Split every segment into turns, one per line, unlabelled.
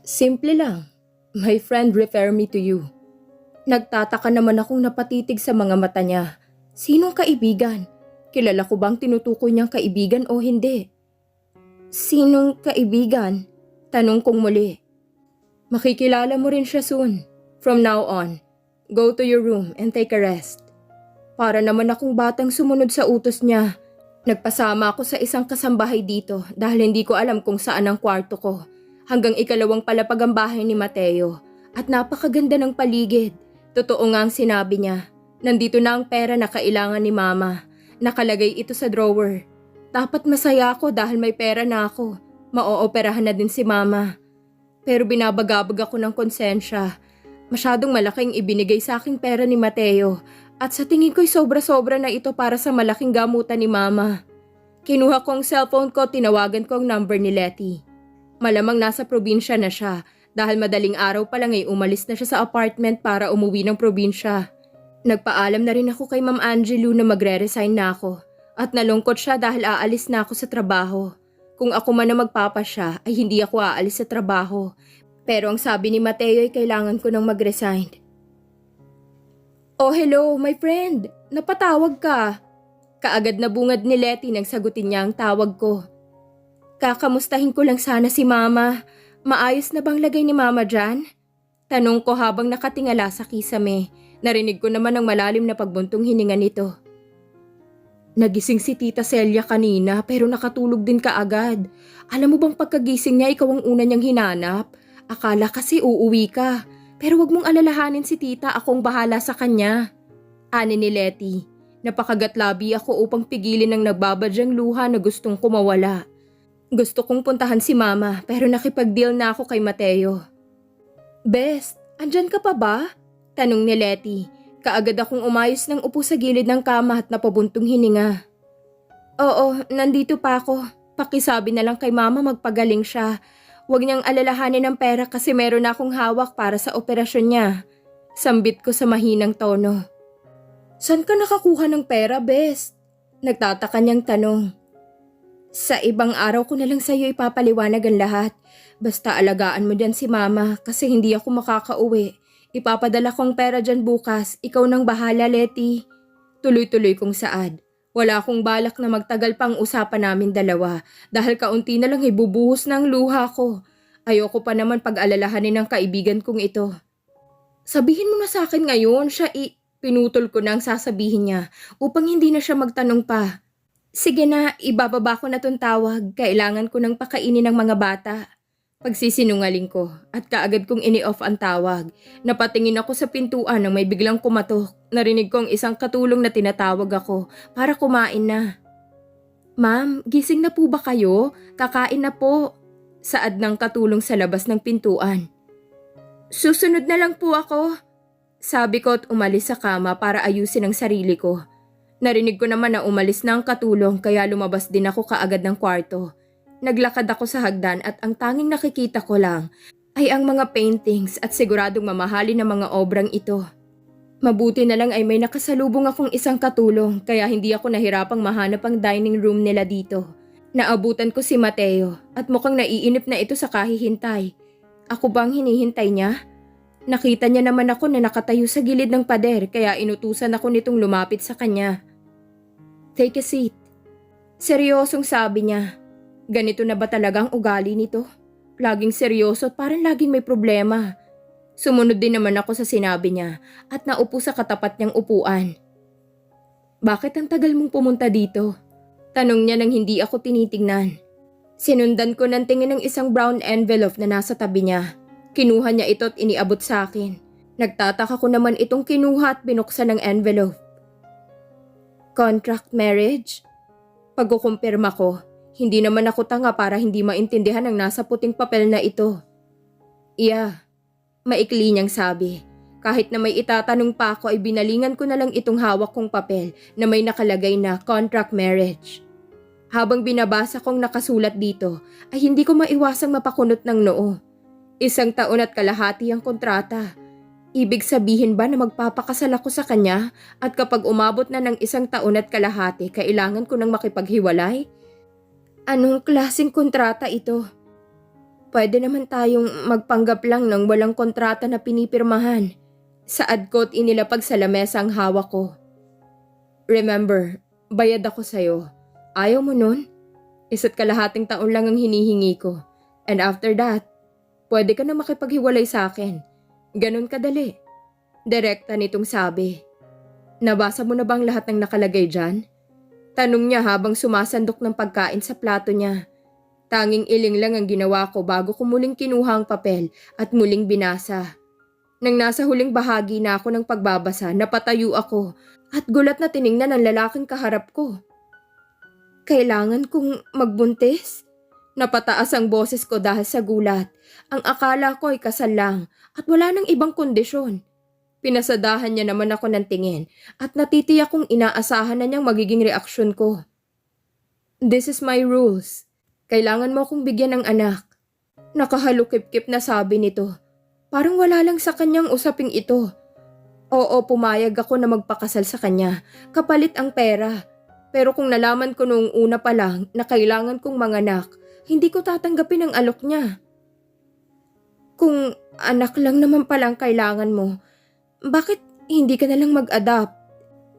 Simple lang. My friend refer me to you. Nagtataka naman akong napatitig sa mga mata niya. Sinong kaibigan? Kilala ko bang tinutukoy niyang kaibigan o hindi? Sinong kaibigan? Tanong kong muli. Makikilala mo rin siya soon. From now on, go to your room and take a rest. Para naman akong batang sumunod sa utos niya. Nagpasama ako sa isang kasambahay dito dahil hindi ko alam kung saan ang kwarto ko. Hanggang ikalawang palapag ang bahay ni Mateo. At napakaganda ng paligid. Totoo nga ang sinabi niya. Nandito na ang pera na kailangan ni Mama. Nakalagay ito sa drawer. Dapat masaya ako dahil may pera na ako. Maooperahan na din si Mama. Pero binabagabag ako ng konsensya. Masyadong malaking ibinigay sa aking pera ni Mateo. At sa tingin ko'y sobra-sobra na ito para sa malaking gamutan ni Mama. Kinuha ko ang cellphone ko, tinawagan ko ang number ni Letty. Malamang nasa probinsya na siya dahil madaling araw pa lang ay umalis na siya sa apartment para umuwi ng probinsya. Nagpaalam na rin ako kay Ma'am Angelou na magre-resign na ako at nalungkot siya dahil aalis na ako sa trabaho. Kung ako man na magpapasya ay hindi ako aalis sa trabaho. Pero ang sabi ni Mateo ay kailangan ko nang mag-resign. Oh hello my friend, napatawag ka. Kaagad na bungad ni Letty nang sagutin niya ang tawag ko. Kakamustahin ko lang sana si Mama. Maayos na bang lagay ni Mama dyan? Tanong ko habang nakatingala sa kisame. Narinig ko naman ang malalim na pagbuntong hininga nito. Nagising si Tita Celia kanina pero nakatulog din kaagad. Alam mo bang pagkagising niya ikaw ang una niyang hinanap? Akala kasi uuwi ka. Pero wag mong alalahanin si Tita, akong bahala sa kanya. Ani ni Letty. Napakagatlabi ako upang pigilin ang nagbabadyang luha na gustong kumawala. Gusto kong puntahan si Mama pero nakipag-deal na ako kay Mateo. Best, andyan ka pa ba? Tanong ni Letty. Kaagad akong umayos ng upo sa gilid ng kama at napabuntong hininga. Oo, nandito pa ako. Pakisabi na lang kay Mama magpagaling siya. Huwag niyang alalahanin ng pera kasi meron na akong hawak para sa operasyon niya. Sambit ko sa mahinang tono. Saan ka nakakuha ng pera, Best? Nagtataka niyang tanong. Sa ibang araw ko na lang sa'yo ipapaliwanag ang lahat. Basta alagaan mo dyan si Mama kasi hindi ako makakauwi. Ipapadala kong pera dyan bukas. Ikaw nang bahala, Letty. Tuloy-tuloy kong saad. Wala akong balak na magtagal pang usapan namin dalawa dahil kaunti na lang ibubuhos ng luha ko. Ayoko pa naman pag-alalahanin ng kaibigan kong ito. Sabihin mo na sa akin ngayon, pinutol ko na ang sasabihin niya upang hindi na siya magtanong pa. Sige na, ibababa ko na tong tawag. Kailangan ko nang pakainin ng mga bata. Pagsisinungaling ko at kaagad kong ini-off ang tawag. Napatingin ako sa pintuan nang may biglang kumatok. Narinig ko ang isang katulong na tinatawag ako para kumain na. Ma'am, gising na po ba kayo? Kakain na po. Saad ng katulong sa labas ng pintuan. Susunod na lang po ako. Sabi ko at umalis sa kama para ayusin ang sarili ko. Narinig ko naman na umalis na ang katulong kaya lumabas din ako kaagad ng kwarto. Naglakad ako sa hagdan at ang tanging nakikita ko lang ay ang mga paintings at siguradong mamahalin na mga obrang ito. Mabuti na lang ay may nakasalubong akong isang katulong kaya hindi ako nahirapang mahanap ang dining room nila dito. Naabutan ko si Mateo at mukhang naiinip na ito sa kahihintay. Ako bang hinihintay niya? Nakita niya naman ako na nakatayo sa gilid ng pader kaya inutusan ako nitong lumapit sa kanya. Take a seat. Seryosong sabi niya. Ganito na ba talagang ugali nito? Laging seryoso at parang laging may problema. Sumunod din naman ako sa sinabi niya at naupo sa katapat niyang upuan. Bakit ang tagal mong pumunta dito? Tanong niya nang hindi ako tinitingnan. Sinundan ko ng tingin ng isang brown envelope na nasa tabi niya. Kinuha niya ito at iniabot sa akin. Nagtataka ko naman itong kinuha at binuksan ng envelope. Contract marriage? Pagkukumpirma ko. Hindi naman ako tanga para hindi maintindihan ang nasa puting papel na ito. Yeah, maikli niyang sabi. Kahit na may itatanong pa ako ay binalingan ko na lang itong hawak kong papel na may nakalagay na contract marriage. Habang binabasa kong nakasulat dito ay hindi ko maiwasang mapakunot ng noo. 1 taon at kalahati ang kontrata. Ibig sabihin ba na magpapakasal ako sa kanya at kapag umabot na ng 1 taon at kalahati kailangan ko nang makipaghiwalay? Anong klaseng kontrata ito? Pwede naman tayong magpanggap lang ng walang kontrata na pinipirmahan. Saad ko't inilapag sa lamesa ang hawak ko. Remember, bayad ako sa'yo. Ayaw mo nun? 1.5 taon lang ang hinihingi ko. And after that, pwede ka na makipaghiwalay sa akin. Ganon kadali. Direkta nitong sabi. Nabasa mo na bang lahat ng nakalagay dyan? Tanong niya habang sumasandok ng pagkain sa plato niya. Tanging iling lang ang ginawa ko bago ko muling kinuha ang papel at muling binasa. Nang nasa huling bahagi na ako ng pagbabasa, napatayo ako at gulat na tiningnan ang lalaking kaharap ko. Kailangan kong magbuntis? Napataas ang boses ko dahil sa gulat. Ang akala ko ay kasal lang at wala nang ibang kondisyon. Pinasadahan niya naman ako ng tingin at natitiyak kong inaasahan na niyang magiging reaksyon ko. This is my rules. Kailangan mo akong bigyan ng anak. Nakahalukip-kip na sabi nito. Parang wala lang sa kanyang usaping ito. Oo, pumayag ako na magpakasal sa kanya. Kapalit ang pera. Pero kung nalaman ko noong una pa lang na kailangan kong manganak, hindi ko tatanggapin ang alok niya. Kung anak lang naman palang kailangan mo, bakit hindi ka na lang mag-adopt?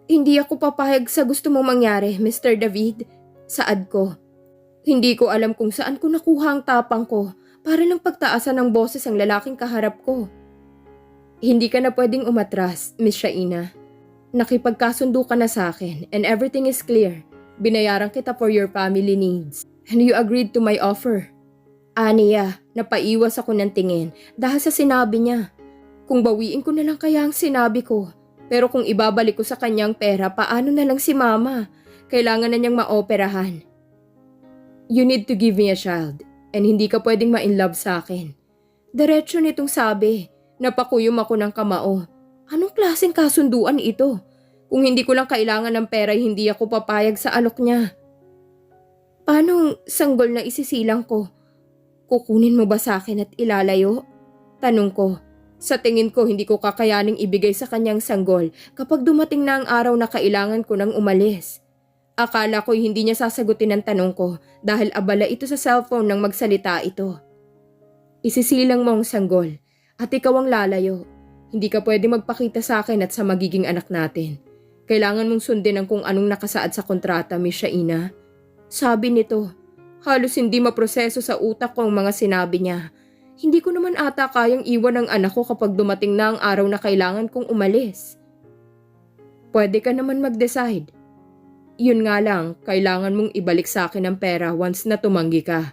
Hindi ako papayag sa gusto mong mangyari, Mr. David. Saad ko. Hindi ko alam kung saan ko nakuha ang tapang ko para lang pagtaasan ng boses ang lalaking kaharap ko. Hindi ka na pwedeng umatras, Miss Shaina. Nakipagkasundo ka na sa akin and everything is clear. Binayaran kita for your family needs and you agreed to my offer. Aniya, napaiwas ako ng tingin dahil sa sinabi niya. Kung bawiin ko na lang kaya ang sinabi ko. Pero kung ibabalik ko sa kanyang pera, paano na lang si mama? Kailangan na niyang maoperahan. You need to give me a child and hindi ka pwedeng ma-inlove sa akin. Diretso nitong sabi, napakuyom ako ng kamao. Anong klaseng kasunduan ito? Kung hindi ko lang kailangan ng pera, hindi ako papayag sa alok niya. Paano sanggol na isisilang ko? Kukunin mo ba sa akin at ilalayo? Tanong ko. Sa tingin ko, hindi ko kakayaning ibigay sa kanyang sanggol kapag dumating na ang araw na kailangan ko nang umalis. Akala ko'y hindi niya sasagutin ang tanong ko dahil abala ito sa cellphone nang magsalita ito. Isisilang mo ang sanggol at ikaw ang lalayo. Hindi ka pwede magpakita sa akin at sa magiging anak natin. Kailangan mong sundin ang kung anong nakasaad sa kontrata, Miss Shaina. Sabi nito, halos hindi maproseso sa utak ko ang mga sinabi niya. Hindi ko naman ata kayang iwan ang anak ko kapag dumating na ang araw na kailangan kong umalis. Pwede ka naman mag-decide. Yun nga lang, kailangan mong ibalik sa akin ang pera once na tumanggi ka.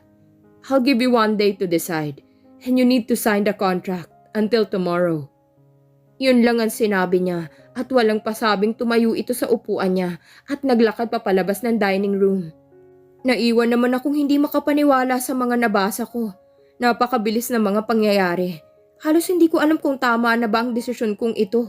I'll give you 1 day to decide and you need to sign the contract until tomorrow. Yun lang ang sinabi niya at walang pasabing tumayo ito sa upuan niya at naglakad papalabas ng dining room. Naiwan naman akong hindi makapaniwala sa mga nabasa ko. Napakabilis na mga pangyayari. Halos hindi ko alam kung tama na ba ang desisyon kong ito.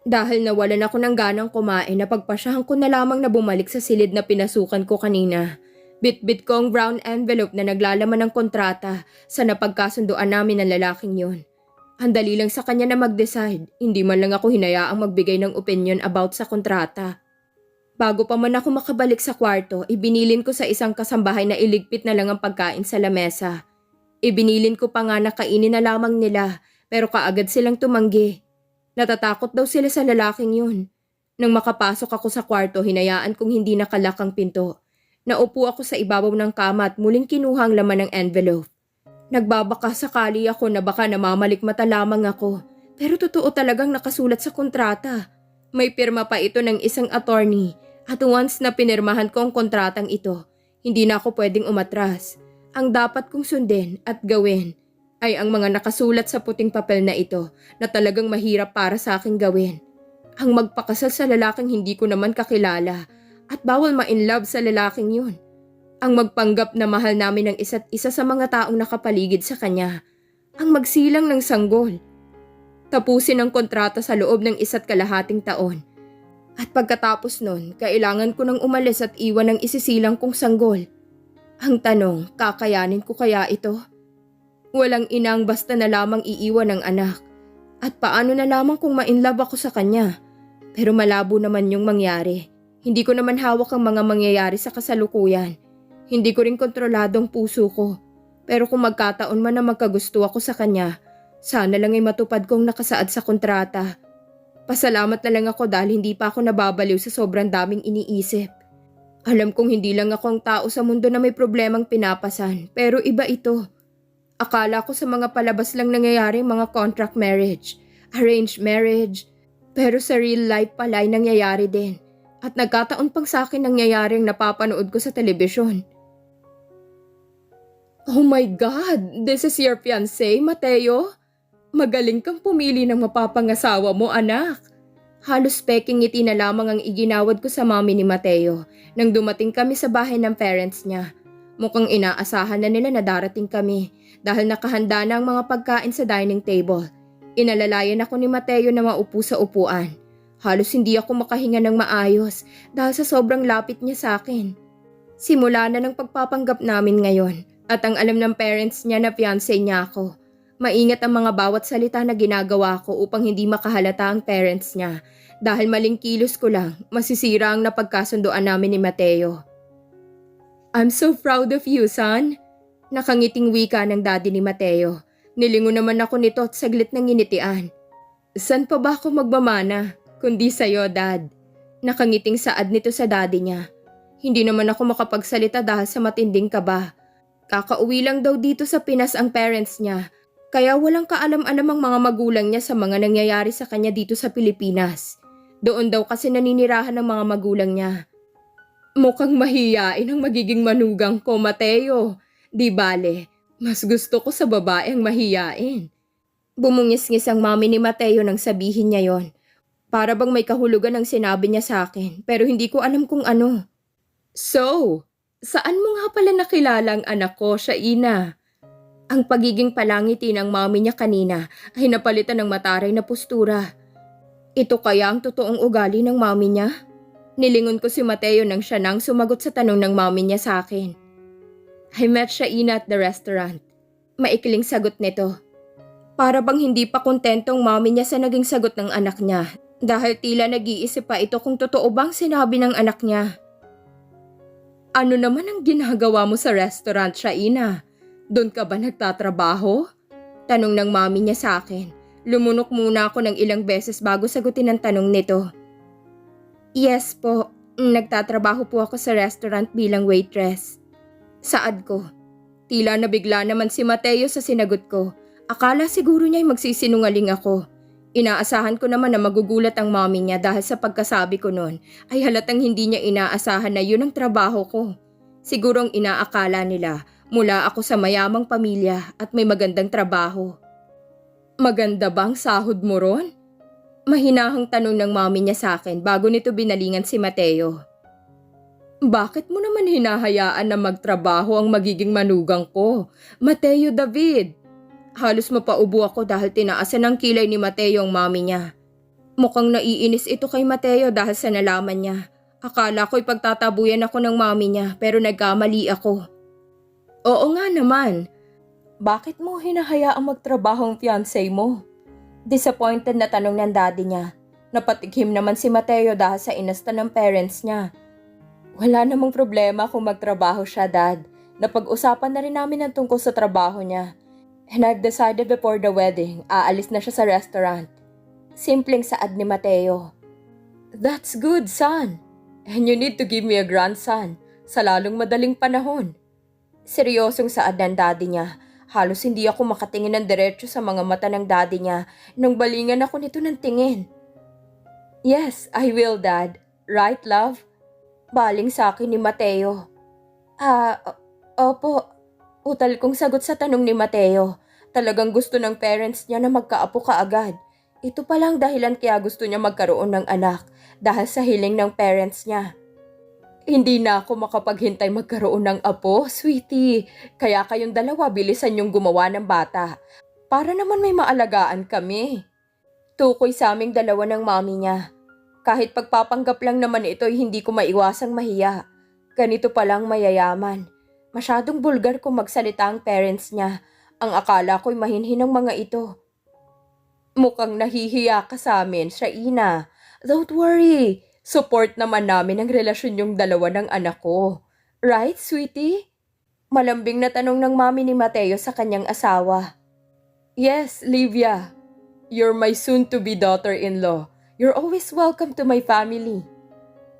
Dahil nawalan ako ng ganang kumain, napagpasyahan ko na lamang na bumalik sa silid na pinasukan ko kanina. Bit-bit ko ang brown envelope na naglalaman ng kontrata sa napagkasunduan namin ng lalaking yon. Ang dali lang sa kanya na mag-decide, hindi man lang ako hinayaang magbigay ng opinion about sa kontrata. Bago pa man ako makabalik sa kwarto, ibinilin ko sa isang kasambahay na iligpit na lang ang pagkain sa lamesa. Ibinilin ko pa nga na kainin na lamang nila, pero kaagad silang tumanggi. Natatakot daw sila sa lalaking yun. Nang makapasok ako sa kwarto, hinayaan kong hindi nakalak ang pinto. Naupo ako sa ibabaw ng kama at muling kinuha ang laman ng envelope. Nagbabaka sakali ako na baka namamalikmata lamang ako, pero totoo talagang nakasulat sa kontrata. May pirma pa ito ng isang attorney at once na pinirmahan ko ang kontratang ito, hindi na ako pwedeng umatras. Ang dapat kong sundin at gawin ay ang mga nakasulat sa puting papel na ito na talagang mahirap para sa aking gawin. Ang magpakasal sa lalaking hindi ko naman kakilala at bawal ma-inlove sa lalaking yun. Ang magpanggap na mahal namin ng isa't isa sa mga taong nakapaligid sa kanya. Ang magsilang ng sanggol. Tapusin ang kontrata sa loob ng 1.5 taon. At pagkatapos nun, kailangan ko nang umalis at iwan ang isisilang kong sanggol. Ang tanong, kakayanin ko kaya ito? Walang inang basta na lamang iiwan ng anak. At paano na lamang kung ma-inlove ako sa kanya? Pero malabo naman yung mangyari. Hindi ko naman hawak ang mga mangyayari sa kasalukuyan. Hindi ko rin kontrolado ang puso ko. Pero kung magkataon man na magkagusto ako sa kanya, sana lang ay matupad kong nakasaad sa kontrata. Pasalamat na lang ako dahil hindi pa ako nababaliw sa sobrang daming iniisip. Alam kong hindi lang ako ang tao sa mundo na may problemang pinapasan, pero iba ito. Akala ko sa mga palabas lang nangyayari mga contract marriage, arranged marriage, pero sa real life pala ay nangyayari din. At nagkataon pang sa akin nangyayari ang napapanood ko sa telebisyon. Oh my God! This is your fiancé, Mateo? Magaling kang pumili ng mapapangasawa mo, anak. Halos peking ngiti na lamang ang iginawad ko sa mami ni Mateo nang dumating kami sa bahay ng parents niya. Mukhang inaasahan na nila na darating kami dahil nakahanda na ang mga pagkain sa dining table. Inalalayan ako ni Mateo na maupo sa upuan. Halos hindi ako makahinga ng maayos dahil sa sobrang lapit niya sa akin. Simula na ng pagpapanggap namin ngayon at ang alam ng parents niya na fiancé niya ako. Maingat ang mga bawat salita na ginagawa ko upang hindi makahalata ang parents niya dahil maling kilos ko lang masisira ang napagkasunduan namin ni Mateo. I'm so proud of you, son. Nakangiting wika ng daddy ni Mateo. Nilingon naman ako nito at saglit ng nginitian. San pa ba ako magmamana? Kundi sa'yo, dad. Nakangiting saad nito sa daddy niya. Hindi naman ako makapagsalita dahil sa matinding kaba. Kakauwi lang daw dito sa Pinas ang parents niya. Kaya walang kaalam-alam ang mga magulang niya sa mga nangyayari sa kanya dito sa Pilipinas. Doon daw kasi naninirahan ng mga magulang niya. Mukhang mahiyain ang magiging manugang ko, Mateo. Di bale, mas gusto ko sa babae ang mahiyain. Bumungis-ngis ang mami ni Mateo nang sabihin niya yon. Para bang may kahulugan ang sinabi niya sa akin pero hindi ko alam kung ano. So, saan mo nga pala nakilala ang anak ko, Shaina? Ang pagiging palangiti ng mami niya kanina ay napalitan ng mataray na postura. Ito kaya ang totoong ugali ng mami niya? Nilingon ko si Mateo nang siya nang sumagot sa tanong ng mami niya sa akin. I met Shaina at the restaurant. Maikling sagot nito. Para bang hindi pa kontentong mami niya sa naging sagot ng anak niya dahil tila nag-iisip pa ito kung totoo bang sinabi ng anak niya. Ano naman ang ginagawa mo sa restaurant, Shaina? Doon ka ba nagtatrabaho? Tanong ng mami niya sa akin. Lumunok muna ako ng ilang beses bago sagutin ang tanong nito. Yes po, nagtatrabaho po ako sa restaurant bilang waitress. Saad ko. Tila nabigla naman si Mateo sa sinagot ko. Akala siguro niya'y magsisinungaling ako. Inaasahan ko naman na magugulat ang mami niya dahil sa pagkasabi ko noon ay halatang hindi niya inaasahan na yun ang trabaho ko. Sigurong inaakala nila mula ako sa mayamang pamilya at may magandang trabaho. Maganda bang sahod mo ron? Mahinahang tanong ng mami niya sa akin bago nito binalingan si Mateo. Bakit mo naman hinahayaan na magtrabaho ang magiging manugang ko, Mateo David? Halos mapaubo ako dahil tinaasan ng kilay ni Mateo ang mami niya. Mukhang naiinis ito kay Mateo dahil sa nalaman niya. Akala ko'y pagtatabuyan ako ng mami niya pero nagkamali ako. Oo nga naman. Bakit mo hinahayaang magtrabaho ang fiancé mo? Disappointed na tanong ng daddy niya. Napatighim naman si Mateo dahil sa inasta ng parents niya. Wala namang problema kung magtrabaho siya, dad. Napag-usapan na rin namin ang tungkol sa trabaho niya. And I've decided before the wedding, aalis na siya sa restaurant. Simpleng saad ni Mateo. That's good, son. And you need to give me a grandson sa lalong madaling panahon. Seryosong saad ng daddy niya. Halos hindi ako makatingin ng diretso sa mga mata ng daddy niya nang balingan ako nito ng tingin. Yes, I will, dad. Right, love? Baling sa akin ni Mateo. Opo. Utal kong sagot sa tanong ni Mateo. Talagang gusto ng parents niya na magkaapo kaagad. Ito palang dahilan kaya gusto niya magkaroon ng anak dahil sa hiling ng parents niya. Hindi na ako makapaghintay magkaroon ng apo, sweetie. Kaya kayong dalawa bilisan yung gumawa ng bata. Para naman may maalagaan kami. Tukoy sa aming dalawa ng mami niya. Kahit pagpapanggap lang naman ito ay hindi ko maiwasang mahiya. Ganito palang mayayaman. Masyadong bulgar kung magsalita ang parents niya. Ang akala ko'y mahinhin ng mga ito. Mukhang nahihiya ka sa amin, Shaina. Don't worry. Support naman namin ang relasyon yung dalawa ng anak ko. Right, sweetie? Malambing na tanong ng mami ni Mateo sa kanyang asawa. Yes, Livia. You're my soon-to-be daughter-in-law. You're always welcome to my family.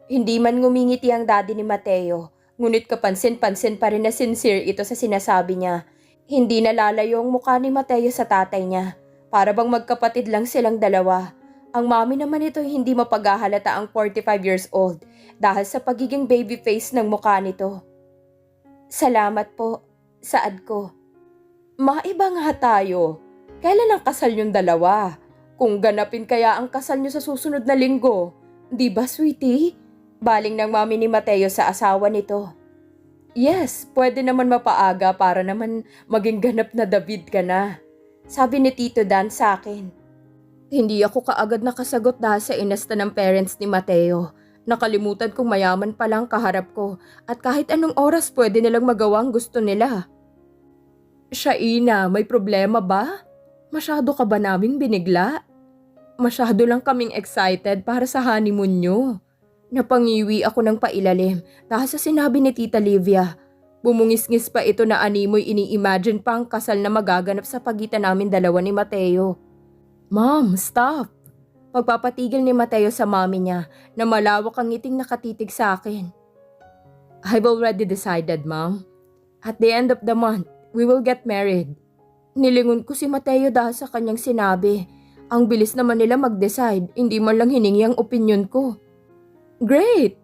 Hindi man ngumingiti ang daddy ni Mateo, ngunit kapansin-pansin pa rin na sincere ito sa sinasabi niya. Hindi nalalayo ang mukha ni Mateo sa tatay niya. Para bang magkapatid lang silang dalawa. Ang mami naman ito hindi mapaghahalata ang 45 years old dahil sa pagiging baby face ng mukha nito. Salamat po, saad ko. Maiba nga tayo. Kailan ang kasal niyong dalawa? Kung ganapin kaya ang kasal niyo sa susunod na linggo. Di ba, sweetie? Baling ng mami ni Mateo sa asawa nito. Yes, pwede naman mapaaga para naman maging ganap na David ka na. Sabi ni Tito Dan sa akin. Hindi ako kaagad nakasagot dahil sa inasta ng parents ni Mateo. Nakalimutan kong mayaman pa lang kaharap ko at kahit anong oras pwede nilang magawa ang gusto nila. Shaina, may problema ba? Masyado ka ba naming binigla? Masyado lang kaming excited para sa honeymoon nyo. Napangiwi ako ng pailalim dahil sa sinabi ni Tita Livia. Bumungis-ngis pa ito na animoy ini-imagine pa ang kasal na magaganap sa pagitan namin dalawa ni Mateo. Mom, stop! Pagpapatigil ni Mateo sa mami niya na malawak ang ngiting nakatitig sa akin. I've already decided, Mom. At the end of the month, we will get married. Nilingon ko si Mateo dahil sa kanyang sinabi. Ang bilis naman nila mag-decide, hindi man lang hiningi ang opinyon ko. Great!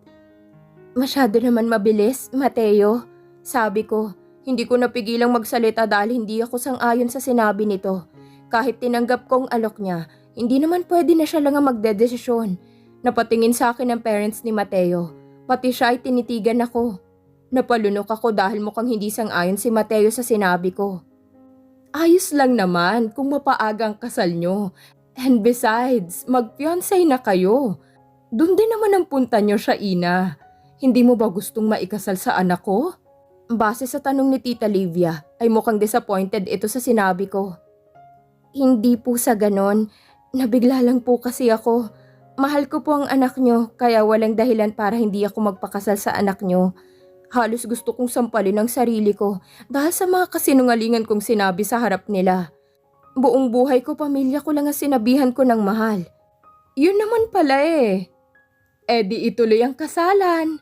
Masyado naman mabilis, Mateo. Sabi ko, hindi ko napigilang magsalita dahil hindi ako sang-ayon sa sinabi nito. Kahit tinanggap kong alok niya, hindi naman pwede na siya lang ang magdedesisyon. Napatingin sa akin ang parents ni Mateo. Pati siya ay tinitigan ako. Napalunok ako dahil mukhang hindi sang-ayon si Mateo sa sinabi ko. Ayos lang naman kung mapaaga ang kasal nyo. And besides, mag-fiancé na kayo. Doon din naman ang punta nyo, Shaina. Hindi mo ba gustong maikasal sa anak ko? Base sa tanong ni Tita Livia, ay mukhang disappointed ito sa sinabi ko. Hindi po sa ganon. Nabigla lang po kasi ako. Mahal ko po ang anak nyo, kaya walang dahilan para hindi ako magpakasal sa anak nyo. Halos gusto kong sampalin ang sarili ko dahil sa mga kasinungalingan kong sinabi sa harap nila. Buong buhay ko, pamilya ko lang ang sinabihan ko ng mahal. Yun naman pala eh. Eh di ituloy ang kasalan.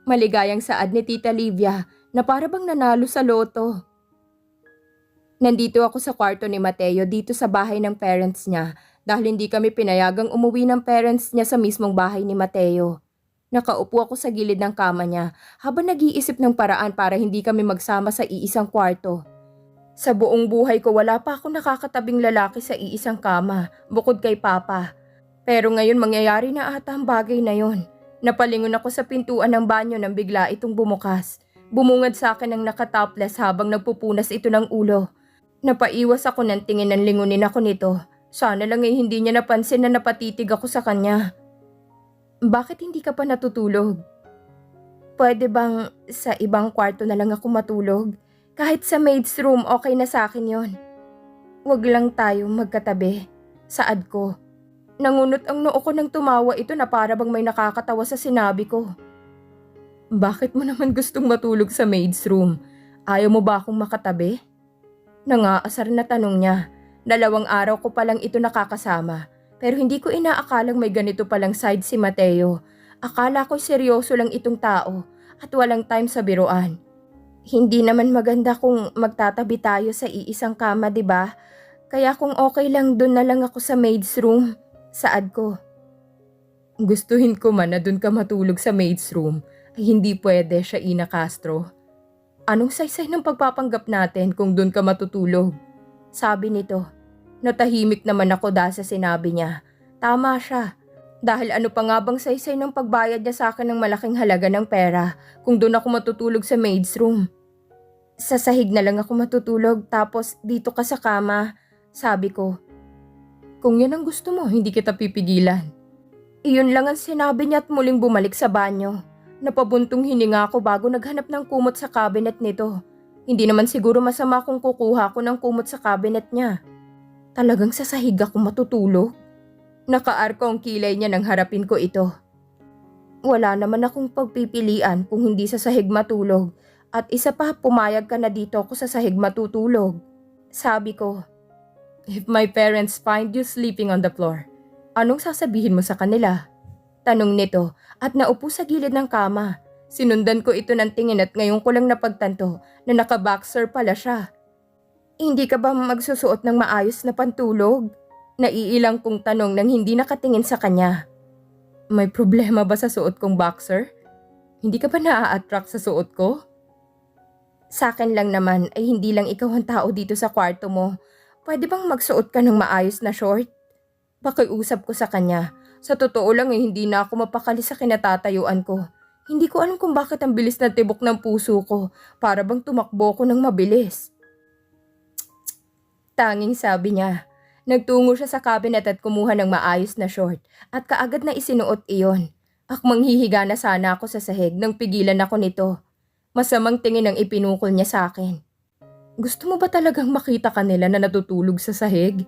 Maligayang saad ni Tita Livia na para bang nanalo sa loto. Nandito ako sa kwarto ni Mateo dito sa bahay ng parents niya dahil hindi kami pinayagang umuwi ng parents niya sa mismong bahay ni Mateo. Nakaupo ako sa gilid ng kama niya habang nag-iisip ng paraan para hindi kami magsama sa iisang kwarto. Sa buong buhay ko wala pa akong nakakatabing lalaki sa iisang kama bukod kay Papa. Pero ngayon mangyayari na ata ang bagay na yon. Napalingon ako sa pintuan ng banyo nang bigla itong bumukas. Bumungad sa akin ang nakatopless habang nagpupunas ito ng ulo. Napaiwas ako ng tingin ng lingunin ako nito. Sana lang ay hindi niya napansin na napatitig ako sa kanya. Bakit hindi ka pa natutulog? Pwede bang sa ibang kwarto na lang ako matulog? Kahit sa maid's room, okay na sa akin yon. Huwag lang tayo magkatabi. Saad ko. Nangunot ang noo ko nang tumawa ito na para bang may nakakatawa sa sinabi ko. Bakit mo naman gustong matulog sa maid's room? Ayaw mo ba akong makatabi? Nangaasar na tanong niya. 2 araw ko palang ito nakakasama. Pero hindi ko inaakalang may ganito palang side si Mateo. Akala ko seryoso lang itong tao at walang time sa biruan. Hindi naman maganda kung magtatabi tayo sa iisang kama, di ba? Kaya kung okay lang doon na lang ako sa maid's room, saad ko. Gustuhin ko man na doon ka matulog sa maid's room ay hindi pwede, Shaina Castro. Anong saysay ng pagpapanggap natin kung doon ka matutulog? Sabi nito. Natahimik naman ako dahil sa sinabi niya. Tama siya. Dahil ano pa nga bang saysay ng pagbayad niya sa akin ng malaking halaga ng pera kung doon ako matutulog sa maid's room? Sa sahig na lang ako matutulog tapos dito ka sa kama, sabi ko. Kung yan ang gusto mo, hindi kita pipigilan. Iyon lang ang sinabi niya at muling bumalik sa banyo. Napabuntong hininga ako bago naghanap ng kumot sa cabinet nito. Hindi naman siguro masama kung kukuha ko ng kumot sa cabinet niya. Talagang sa sahig ako matutulog? Nakaarko ang kilay niya nang harapin ko ito. Wala naman akong pagpipilian kung hindi sa sahig matulog At isa pa, pumayag ka na dito ako sa sahig matutulog. Sabi ko, if my parents find you sleeping on the floor, anong sasabihin mo sa kanila? Tanong nito at naupo sa gilid ng kama. Sinundan ko ito ng tingin at ngayon ko lang napagtanto na naka-boxer pala siya. Hindi ka ba magsusuot ng maayos na pantulog? Naiilang kong tanong nang hindi nakatingin sa kanya. May problema ba sa suot kong boxer? Hindi ka ba naa-attract sa suot ko? Sa akin lang naman ay hindi lang ikaw ang tao dito sa kwarto mo. Pwede bang magsuot ka ng maayos na short? Pakiusap ko sa kanya. Sa totoo lang hindi na ako mapakali sa kinatatayuan ko. Hindi ko alam kung bakit ang bilis na tibok ng puso ko. Para bang tumakbo ko ng mabilis. Tanging sabi niya. Nagtungo siya sa cabinet at kumuha ng maayos na short at kaagad na isinuot iyon. Akmang hihiga na sana ako sa sahig nang pigilan ako nito. Masamang tingin ang ipinukol niya sa akin. Gusto mo ba talagang makita kanila na natutulog sa sahig?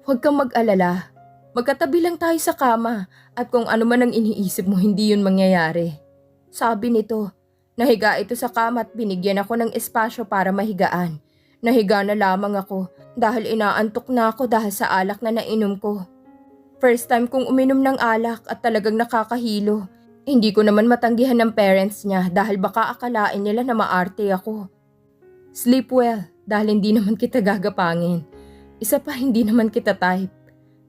Huwag kang mag-alala. Magkatabi lang tayo sa kama at kung ano man ang iniisip mo hindi yun mangyayari. Sabi nito, nahiga ito sa kama at binigyan ako ng espasyo para mahigaan. Nahiga na lamang ako dahil inaantok na ako dahil sa alak na nainom ko. First time kong uminom ng alak at talagang nakakahilo. Hindi ko naman matanggihan ng parents niya dahil baka akalain nila na maarte ako. Sleep well dahil hindi naman kita gagapangin. Isa pa hindi naman kita type.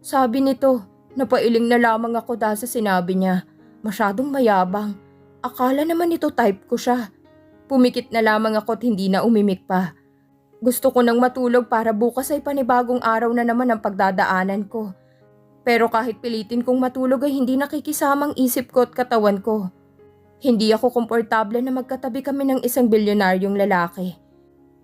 Sabi nito, napailing na lamang ako dahil sa sinabi niya. Masyadong mayabang. Akala naman nito type ko siya. Pumikit na lamang ako at hindi na umimik pa. Gusto ko nang matulog para bukas ay panibagong araw na naman ang pagdadaanan ko. Pero kahit pilitin kong matulog ay hindi nakikisamang isip ko at katawan ko. Hindi ako komportable na magkatabi kami ng isang bilyonaryong lalaki.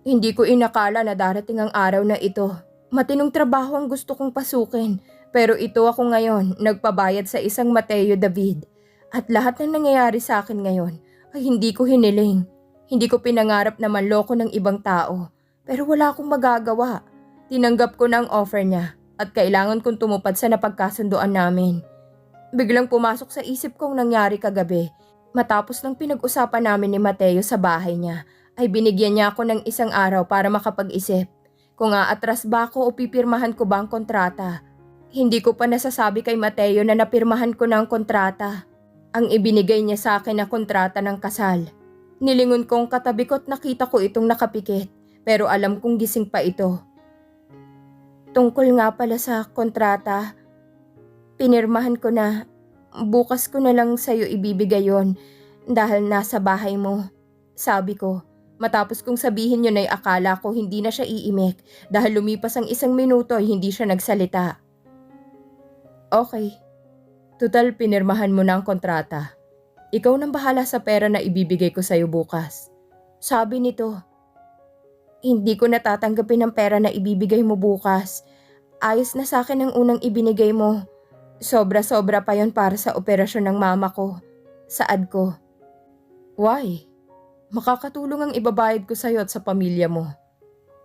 Hindi ko inakala na darating ang araw na ito. Matinong trabaho ang gusto kong pasukin. Pero ito ako ngayon, nagpabayad sa isang Mateo David. At lahat ng nangyayari sa akin ngayon ay hindi ko hiniling. Hindi ko pinangarap na manloko ng ibang tao. Pero wala akong magagawa. Tinanggap ko na ang offer niya. At kailangan kong tumupad sa napagkasunduan namin. Biglang pumasok sa isip kong nangyari kagabi. Matapos ng pinag-usapan namin ni Mateo sa bahay niya, ay binigyan niya ako ng isang araw para makapag-isip. Kung aatras ba ako o pipirmahan ko ba ang kontrata. Hindi ko pa nasasabi kay Mateo na napirmahan ko na ang kontrata. Ang ibinigay niya sa akin na kontrata ng kasal. Nilingon kong katabi ko at nakita ko itong nakapikit. Pero alam kong gising pa ito. Tungkol nga pala sa kontrata, pinirmahan ko na. Bukas ko na lang sa'yo ibibigay yon dahil nasa bahay mo. Sabi ko, matapos kong sabihin yun ay akala ko hindi na siya iimik dahil lumipas ang 1 minuto ay hindi siya nagsalita. Okay, total pinirmahan mo na ang kontrata. Ikaw nang bahala sa pera na ibibigay ko sa'yo bukas. Sabi nito, hindi ko natatanggapin ang pera na ibibigay mo bukas. Ayos na sa akin ang unang ibinigay mo. Sobra-sobra pa yon para sa operasyon ng mama ko. Saad ko. Why? Makakatulong ang ibabayad ko sa'yo at sa pamilya mo.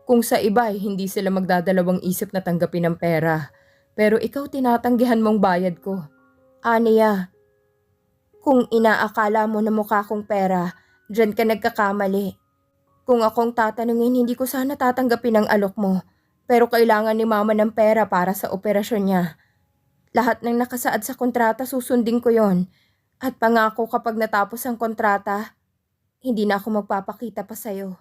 Kung sa iba ay hindi sila magdadalawang isip na tanggapin ang pera. Pero ikaw tinatanggihan mong bayad ko. Aniya, kung inaakala mo na mukha kong pera, dyan ka nagkakamali. Kung akong tatanungin, hindi ko sana tatanggapin ang alok mo. Pero kailangan ni mama ng pera para sa operasyon niya. Lahat ng nakasaad sa kontrata susundin ko yon. At pangako kapag natapos ang kontrata, hindi na ako magpapakita pa sa'yo.